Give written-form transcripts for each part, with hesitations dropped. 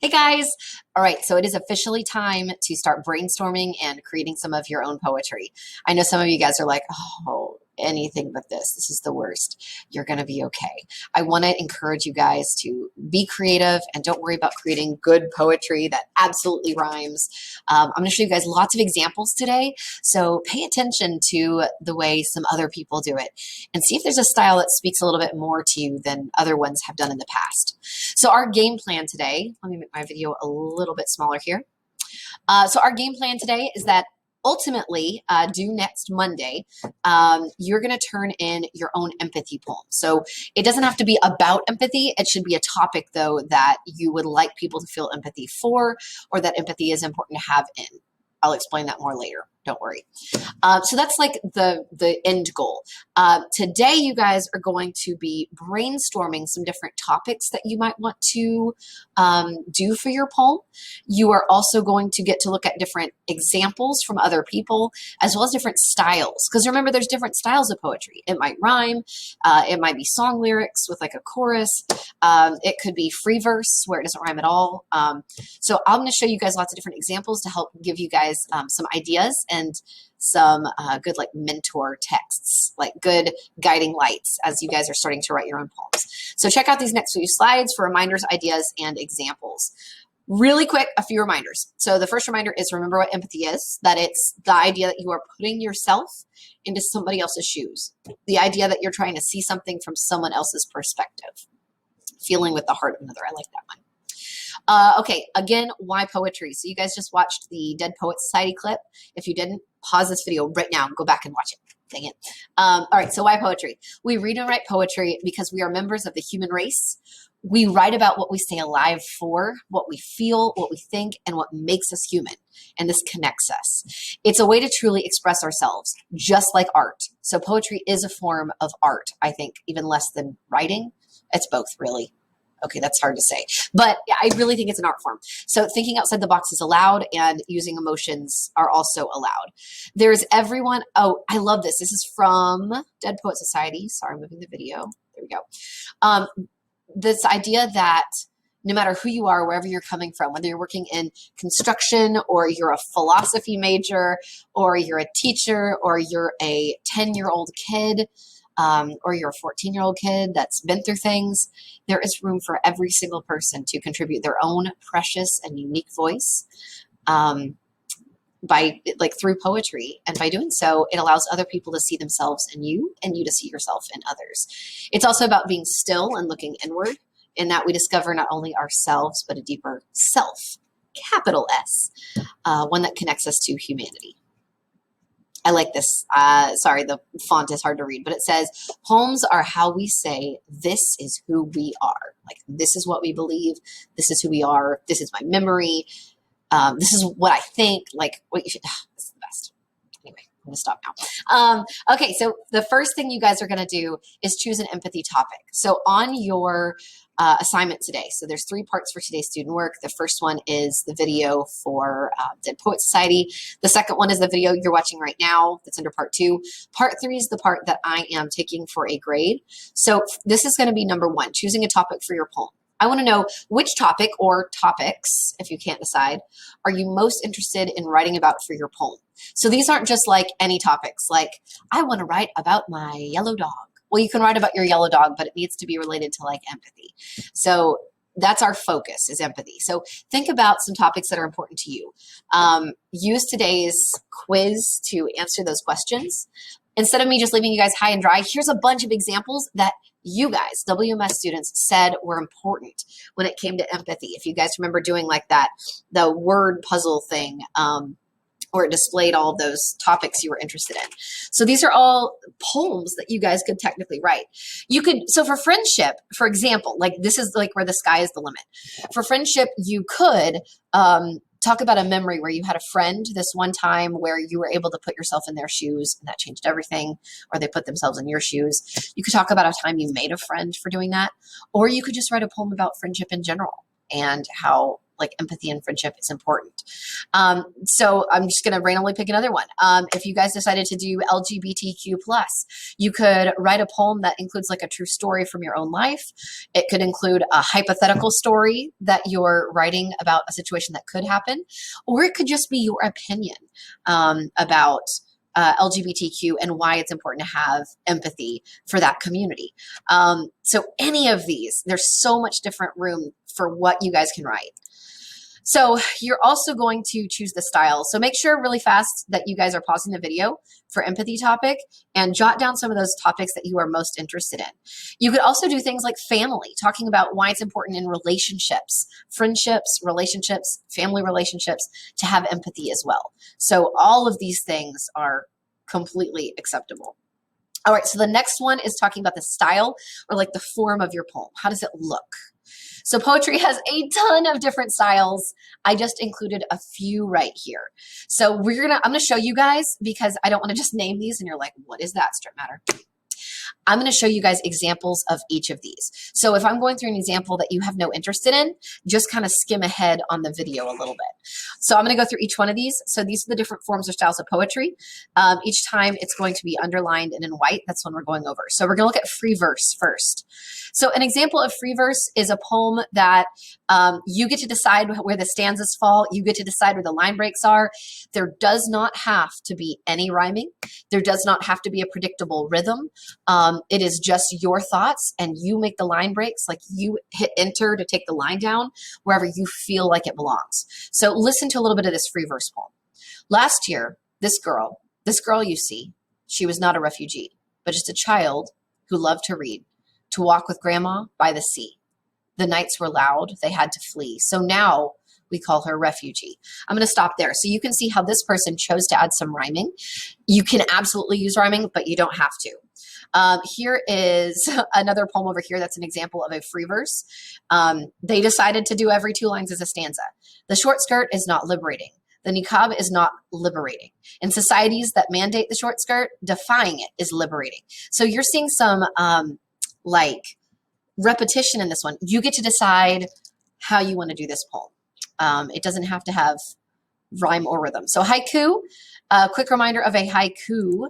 Hey guys! All right, so it is officially time to start brainstorming and creating some of your own poetry. I know some of you guys are like, oh, anything but this. This is the worst. You're going to be okay. I want to encourage you guys to be creative and don't worry about creating good poetry that absolutely rhymes. I'm going to show you guys lots of examples today, so pay attention to the way some other people do it and see if there's a style that speaks a little bit more to you than other ones have done in the past. So our game plan today, let me make my video a little bit smaller here. So our game plan today is that ultimately, due next Monday, you're going to turn in your own empathy poem. So it doesn't have to be about empathy. It should be a topic, though, that you would like people to feel empathy for, or that empathy is important to have in. I'll explain that more later. Don't worry. So that's like the end goal. Today, you guys are going to be brainstorming some different topics that you might want to do for your poem. You are also going to get to look at different examples from other people, as well as different styles. Because remember, there's different styles of poetry. It might rhyme. It might be song lyrics with like a chorus. It could be free verse where it doesn't rhyme at all. So I'm going to show you guys lots of different examples to help give you guys some ideas and some good like mentor texts, like good guiding lights as you guys are starting to write your own poems. So check out these next few slides for reminders, ideas, and examples. Really quick, a few reminders. So the first reminder is remember what empathy is, that it's the idea that you are putting yourself into somebody else's shoes. The idea that you're trying to see something from someone else's perspective. Feeling with the heart of another. I like that one. Okay, again, why poetry? So you guys just watched the Dead Poets Society clip. If you didn't, pause this video right now and go back and watch it. Dang it. All right, so why poetry? We read and write poetry because we are members of the human race. We write about what we stay alive for, what we feel, what we think, and what makes us human. And this connects us. It's a way to truly express ourselves, just like art. So poetry is a form of art, I think, even less than writing. It's both, really. Okay, that's hard to say, but I really think it's an art form. So thinking outside the box is allowed, and using emotions are also allowed. There's everyone. Oh, I love this. This is from Dead Poet Society. Sorry, I'm moving the video. There we go. This idea that no matter who you are, wherever you're coming from, whether you're working in construction or you're a philosophy major or you're a teacher or you're a 10-year-old kid, or you're a 14-year-old kid that's been through things, there is room for every single person to contribute their own precious and unique voice through poetry. And by doing so, it allows other people to see themselves in you and you to see yourself in others. It's also about being still and looking inward, in that we discover not only ourselves, but a deeper self, capital S, one that connects us to humanity. I like this. Sorry, the font is hard to read, but it says, poems are how we say, this is who we are. Like, this is what we believe. This is who we are. This is my memory. This is what I think. Like, what you should, this is the best. Anyway, I'm going to stop now. Okay, so the first thing you guys are going to do is choose an empathy topic. So on your assignment today, so there's 3 parts for today's student work. The first one is the video for Dead Poet Society. The second one is the video you're watching right now that's under part 2. Part 3 is the part that I am taking for a grade. So this is going to be number 1, choosing a topic for your poem. I want to know which topic or topics, if you can't decide, are you most interested in writing about for your poem? So these aren't just like any topics, like I want to write about my yellow dog. Well, you can write about your yellow dog, but it needs to be related to like empathy. So that's our focus, is empathy. So think about some topics that are important to you. Use today's quiz to answer those questions. Instead of me just leaving you guys high and dry, here's a bunch of examples that you guys, WMS students, said were important when it came to empathy. If you guys remember doing like that, the word puzzle thing, or it displayed all of those topics you were interested in. So these are all poems that you guys could technically write. You could, so for friendship, for example, like this is like where the sky is the limit. For friendship, you could talk about a memory where you had a friend this one time where you were able to put yourself in their shoes and that changed everything, or they put themselves in your shoes. You could talk about a time you made a friend for doing that, or you could just write a poem about friendship in general and how like empathy and friendship is important. So I'm just going to randomly pick another one. If you guys decided to do LGBTQ+, you could write a poem that includes like a true story from your own life. It could include a hypothetical story that you're writing about a situation that could happen, or it could just be your opinion about LGBTQ and why it's important to have empathy for that community. So any of these, there's so much different room for what you guys can write. So you're also going to choose the style. So make sure really fast that you guys are pausing the video for empathy topic and jot down some of those topics that you are most interested in. You could also do things like family, talking about why it's important in relationships, friendships, relationships, family relationships, to have empathy as well. So all of these things are completely acceptable. All right, so the next one is talking about the style or like the form of your poem. How does it look? So poetry has a ton of different styles. I just included a few right here. So I'm gonna show you guys because I don't want to just name these and you're like, what is that, Strip Matter? I'm going to show you guys examples of each of these. So if I'm going through an example that you have no interest in, just kind of skim ahead on the video a little bit. So I'm going to go through each one of these. So these are the different forms or styles of poetry. Each time it's going to be underlined and in white. That's when we're going over. So we're going to look at free verse first. So an example of free verse is a poem that you get to decide where the stanzas fall. You get to decide where the line breaks are. There does not have to be any rhyming. There does not have to be a predictable rhythm. It is just your thoughts and you make the line breaks, like you hit enter to take the line down wherever you feel like it belongs. So listen to a little bit of this free verse poem. Last year, this girl you see, she was not a refugee, but just a child who loved to read, to walk with grandma by the sea. The nights were loud, they had to flee. So now we call her refugee. I'm going to stop there. So you can see how this person chose to add some rhyming. You can absolutely use rhyming, but you don't have to. Here is another poem over here that's an example of a free verse. They decided to do every 2 lines as a stanza. The short skirt is not liberating. The niqab is not liberating. In societies that mandate the short skirt, defying it is liberating. So you're seeing some like repetition in this one. You get to decide how you want to do this poem. It doesn't have to have rhyme or rhythm. So haiku, a quick reminder of a haiku.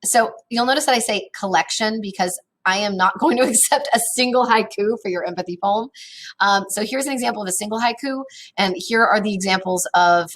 So you'll notice that I say collection because I am not going to accept a single haiku for your empathy poem. So here's an example of a single haiku, and here are the examples of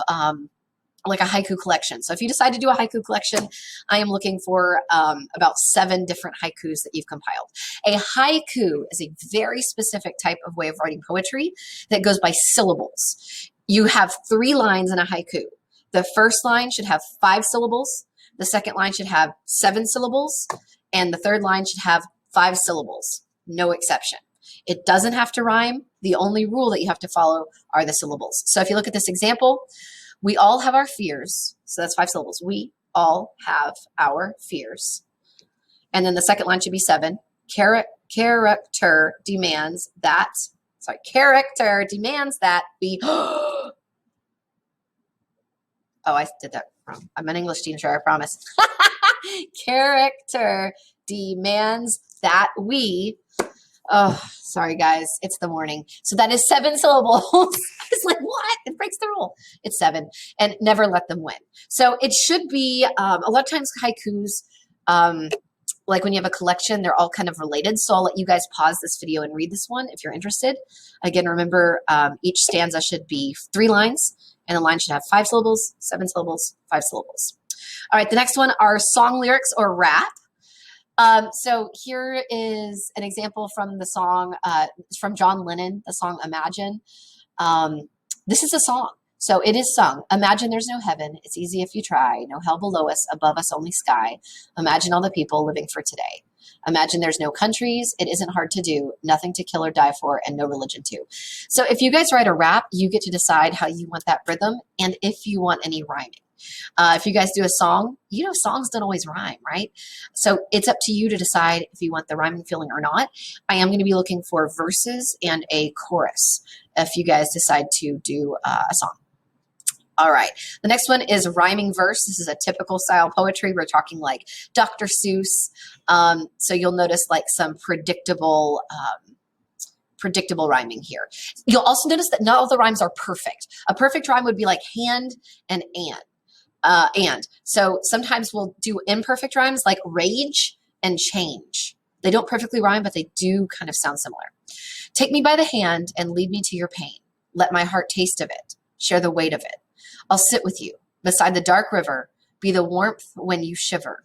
like a haiku collection. So if you decide to do a haiku collection, I am looking for about 7 different haikus that you've compiled. A haiku is a very specific type of way of writing poetry that goes by syllables. You have 3 lines in a haiku. The first line should have 5 syllables. The second line should have 7 syllables, and the third line should have 5 syllables, no exception. It doesn't have to rhyme. The only rule that you have to follow are the syllables. So if you look at this example, we all have our fears. So that's 5 syllables. We all have our fears. And then the second line should be 7. Character demands that we oh, I did that wrong. I'm an English teacher, I promise. Character demands that we, oh, sorry guys, it's the morning. So that is 7 syllables. It's like, what? It breaks the rule. It's 7. And never let them win. So it should be, a lot of times haikus, like when you have a collection, they're all kind of related. So I'll let you guys pause this video and read this one if you're interested. Again, remember, each stanza should be 3 lines. And the line should have 5 syllables, 7 syllables, 5 syllables. All right, the next one are song lyrics or rap. So here is an example from the song, from John Lennon, the song Imagine. This is a song. So it is sung. Imagine there's no heaven. It's easy if you try. No hell below us, above us only sky. Imagine all the people living for today. Imagine there's no countries. It isn't hard to do. Nothing to kill or die for, and no religion too. So if you guys write a rap, you get to decide how you want that rhythm and if you want any rhyming. If you guys do a song, you know songs don't always rhyme, right? So it's up to you to decide if you want the rhyming feeling or not. I am going to be looking for verses and a chorus if you guys decide to do a song. All right, the next one is rhyming verse. This is a typical style poetry. We're talking like Dr. Seuss. So you'll notice like some predictable predictable rhyming here. You'll also notice that not all the rhymes are perfect. A perfect rhyme would be like hand and and. So sometimes we'll do imperfect rhymes like rage and change. They don't perfectly rhyme, but they do kind of sound similar. Take me by the hand and lead me to your pain. Let my heart taste of it, share the weight of it. I'll sit with you beside the dark river, be the warmth when you shiver.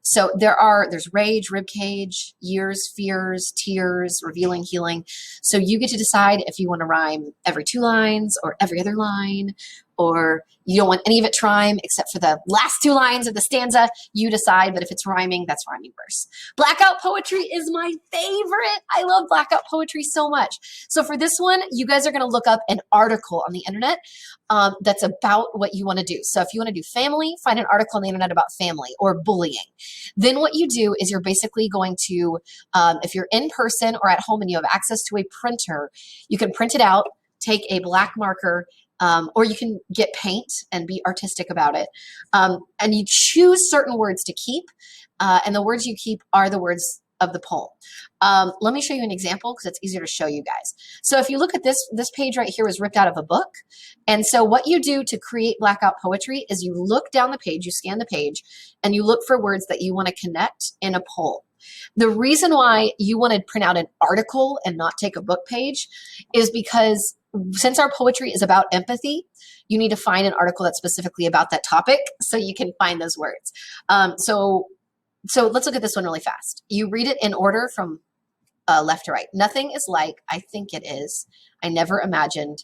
So there's rage, ribcage, years, fears, tears, revealing, healing. So you get to decide if you want to rhyme every 2 lines or every other line, or you don't want any of it to rhyme except for the last 2 lines of the stanza. You decide, but if it's rhyming, that's rhyming verse. Blackout poetry is my favorite. I love blackout poetry so much. So for this one, you guys are going to look up an article on the internet that's about what you want to do. So if you want to do family, find an article on the internet about family or bullying. Then what you do is you're basically going to, if you're in person or at home and you have access to a printer, you can print it out, take a black marker, or you can get paint and be artistic about it. And you choose certain words to keep, and the words you keep are the words of the poem. Let me show you an example because it's easier to show you guys. So if you look at this page right here was ripped out of a book. And so what you do to create blackout poetry is you look down the page, you scan the page, and you look for words that you want to connect in a poem. The reason why you want to print out an article and not take a book page is because since our poetry is about empathy, you need to find an article that's specifically about that topic so you can find those words. So let's look at this one really fast. You read it in order from left to right. Nothing is like I think it is. I never imagined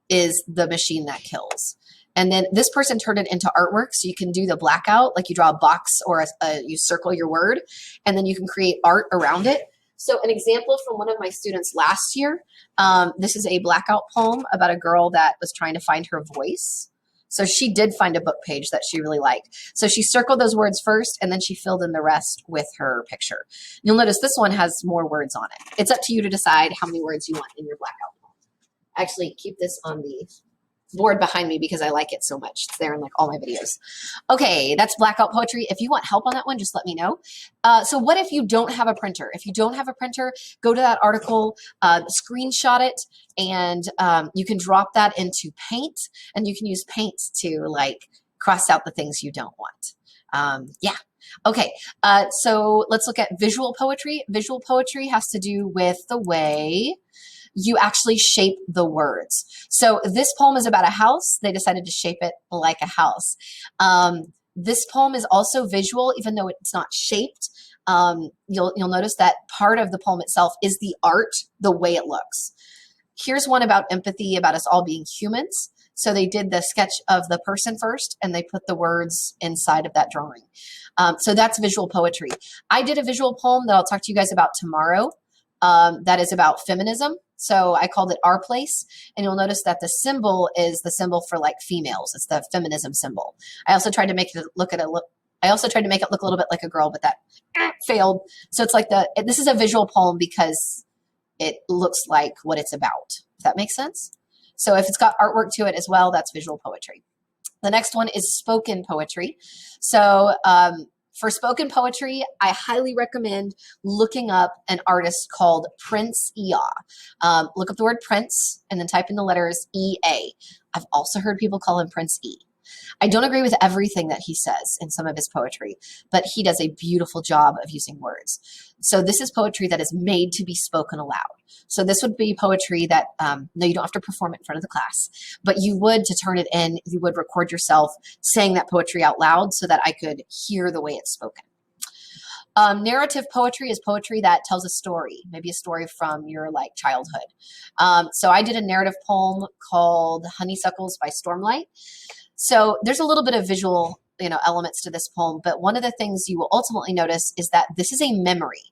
is the machine that kills. And then this person turned it into artwork. So you can do the blackout, like you draw a box or you circle your word, and then you can create art around it. So an example from one of my students last year, this is a blackout poem about a girl that was trying to find her voice. So she did find a book page that she really liked. So she circled those words first, and then she filled in the rest with her picture. You'll notice this one has more words on it. It's up to you to decide how many words you want in your blackout poem. Actually, keep this on the board behind me because I like it so much. It's there in like all my videos. Okay, that's blackout poetry. If you want help on that one, just let me know. So what if you don't have a printer? If you don't have a printer, go to that article, screenshot it, and you can drop that into Paint, and you can use Paint to like cross out the things you don't want. Yeah. Okay, so let's look at visual poetry. Visual poetry has to do with the way you actually shape the words. So this poem is about a house. They decided to shape it like a house. This poem is also visual, even though it's not shaped. You'll notice that part of the poem itself is the art, the way it looks. Here's one about empathy, about us all being humans. So they did the sketch of the person first, and they put the words inside of that drawing. So that's visual poetry. I did a visual poem that I'll talk to you guys about tomorrow. That is about feminism. So I called it Our Place, and you'll notice that the symbol is the symbol for like females. It's the feminism symbol. I also tried to make it look a little bit like a girl, but that failed. So it's like this is a visual poem because it looks like what it's about. If that makes sense. So if it's got artwork to it as well, that's visual poetry. The next one is spoken poetry. So for spoken poetry, I highly recommend looking up an artist called Prince Ea. Look up the word Prince and then type in the letters E-A. I've also heard people call him Prince E. I don't agree with everything that he says in some of his poetry, but he does a beautiful job of using words. So this is poetry that is made to be spoken aloud. So this would be poetry that, no, you don't have to perform it in front of the class, but you would, to turn it in, you would record yourself saying that poetry out loud so that I could hear the way it's spoken. Narrative poetry is poetry that tells a story, maybe a story from your like childhood. So I did a narrative poem called Honeysuckles by Stormlight. So there's a little bit of visual, elements to this poem, but one of the things you will ultimately notice is that this is a memory.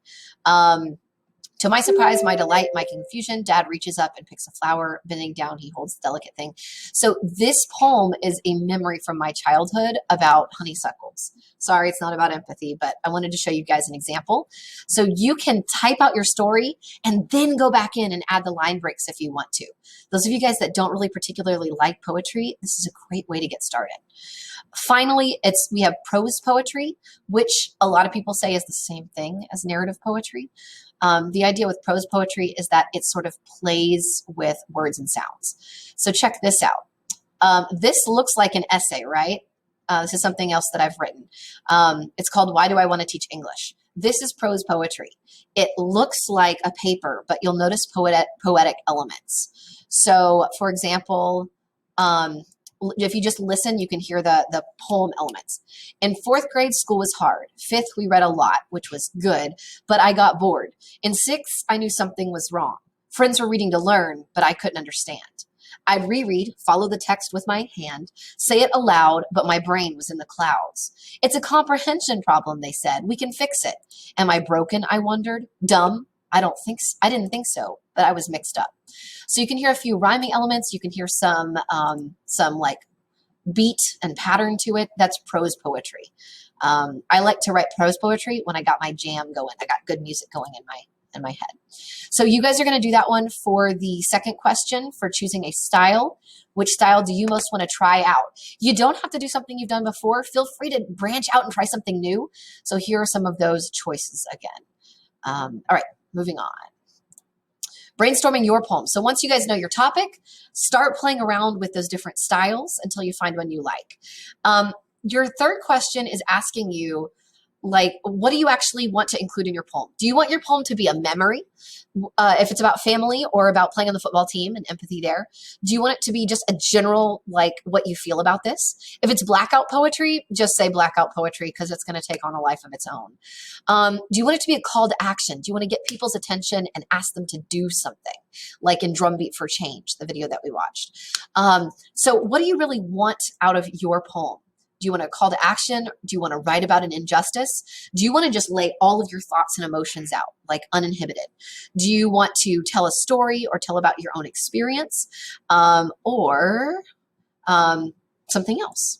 To my surprise, my delight, my confusion, Dad reaches up and picks a flower. Bending down, he holds the delicate thing. So this poem is a memory from my childhood about honeysuckles. Sorry, it's not about empathy, but I wanted to show you guys an example. So you can type out your story and then go back in and add the line breaks if you want to. Those of you guys that don't really particularly like poetry, this is a great way to get started. Finally, we have prose poetry, which a lot of people say is the same thing as narrative poetry. The idea with prose poetry is that it sort of plays with words and sounds. So check this out. This looks like an essay, right? This is something else that I've written. It's called Why Do I Want to Teach English? This is prose poetry. It looks like a paper, but you'll notice poetic elements. So, for example, if you just listen, you can hear the poem elements. In fourth grade, school was hard. Fifth, we read a lot, which was good, but I got bored. In sixth, I knew something was wrong. Friends were reading to learn, but I couldn't understand. I'd reread, follow the text with my hand, say it aloud, but my brain was in the clouds. It's a comprehension problem, they said. We can fix it. Am I broken? I wondered. Dumb? I didn't think so, but I was mixed up. So you can hear a few rhyming elements. You can hear some like beat and pattern to it. That's prose poetry. I like to write prose poetry when I got my jam going. I got good music going in my head. So you guys are going to do that one for the second question for choosing a style. Which style do you most want to try out? You don't have to do something you've done before. Feel free to branch out and try something new. So here are some of those choices again. All right, moving on. Brainstorming your poem. So once you guys know your topic, start playing around with those different styles until you find one you like. Your third question is asking you, like, what do you actually want to include in your poem? Do you want your poem to be a memory? If it's about family or about playing on the football team and empathy there, do you want it to be just a general, like, what you feel about this? If it's blackout poetry, just say blackout poetry because it's going to take on a life of its own. Do you want it to be a call to action? Do you want to get people's attention and ask them to do something, like in Drumbeat for Change, the video that we watched? So what do you really want out of your poem? Do you want a call to action? Do you want to write about an injustice? Do you want to just lay all of your thoughts and emotions out, like uninhibited? Do you want to tell a story or tell about your own experience, or something else?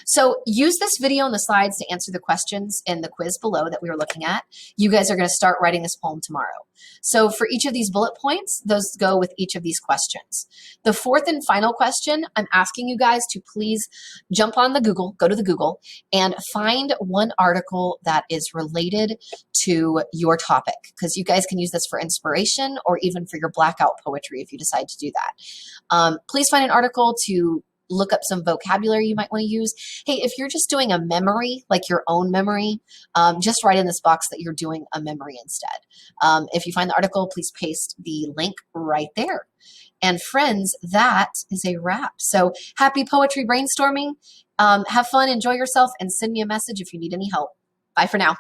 So use this video and the slides to answer the questions in the quiz below that we were looking at. You guys are going to start writing this poem tomorrow. So for each of these bullet points, those go with each of these questions. The fourth and final question, I'm asking you guys to please jump on the Google, go to the Google, and find one article that is related to your topic, because you guys can use this for inspiration or even for your blackout poetry if you decide to do that. Please find an article to look up some vocabulary you might want to use. Hey, if you're just doing a memory, like your own memory, just write in this box that you're doing a memory instead. If you find the article, please paste the link right there. And friends, that is a wrap. So happy poetry brainstorming. Have fun, enjoy yourself, and send me a message if you need any help. Bye for now.